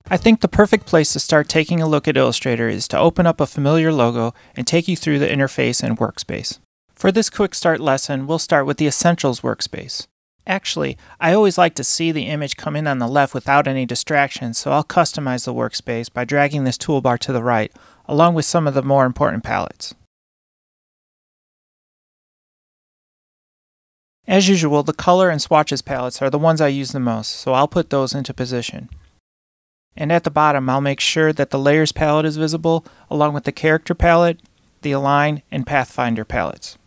I think the perfect place to start taking a look at Illustrator is to open up a familiar logo and take you through the interface and Workspace. For this quick start lesson, we'll start with the Essentials workspace. Actually, I always like to see the image come in on the left without any distractions, so I'll customize the workspace by dragging this toolbar to the right, along with some of the more important palettes. As usual, the color and swatches palettes are the ones I use the most, so I'll put those into position. And at the bottom, I'll make sure that the Layers palette is visible, along with the Character palette, the Align, and Pathfinder palettes.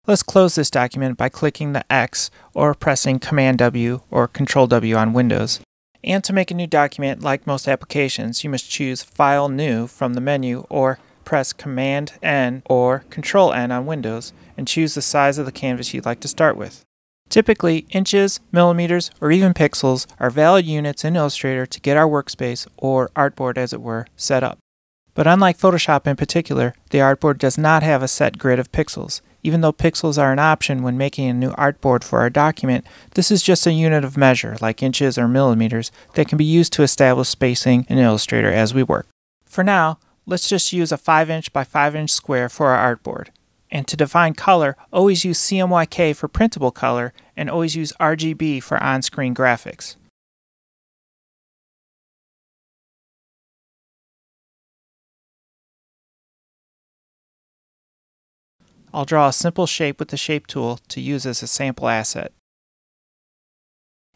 Let's close this document by clicking the X or pressing Command W or Control W on Windows. And to make a new document, like most applications, you must choose File New from the menu or press Command N or Control N on Windows and choose the size of the canvas you'd like to start with. Typically, inches, millimeters, or even pixels are valid units in Illustrator to get our workspace, or artboard as it were, set up. But unlike Photoshop in particular, the artboard does not have a set grid of pixels. Even though pixels are an option when making a new artboard for our document, this is just a unit of measure, like inches or millimeters, that can be used to establish spacing in Illustrator as we work. For now, let's just use a 5" by 5" square for our artboard. And to define color, always use CMYK for printable color, and always use RGB for on-screen graphics. I'll draw a simple shape with the Shape tool to use as a sample asset.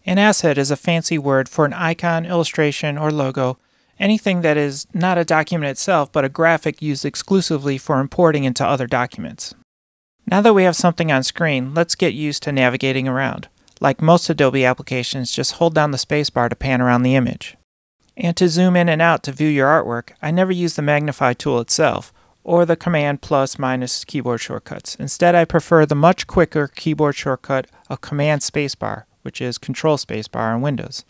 An asset is a fancy word for an icon, illustration, or logo, anything that is not a document itself but a graphic used exclusively for importing into other documents. Now that we have something on screen, let's get used to navigating around. Like most Adobe applications, just hold down the spacebar to pan around the image. And to zoom in and out to view your artwork, I never use the magnify tool itself, or the Command + - keyboard shortcuts. Instead, I prefer the much quicker keyboard shortcut of Command spacebar, which is Control spacebar on Windows.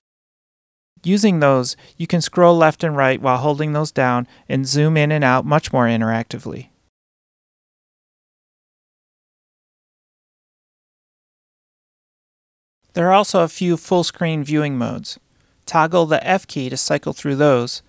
Using those, you can scroll left and right while holding those down and zoom in and out much more interactively. There are also a few full-screen viewing modes. Toggle the F key to cycle through those,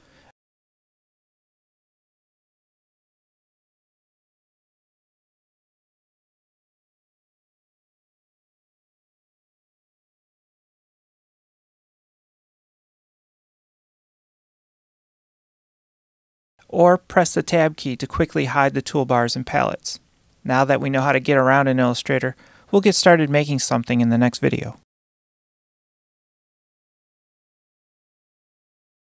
or press the Tab key to quickly hide the toolbars and palettes. Now that we know how to get around in Illustrator, we'll get started making something in the next video.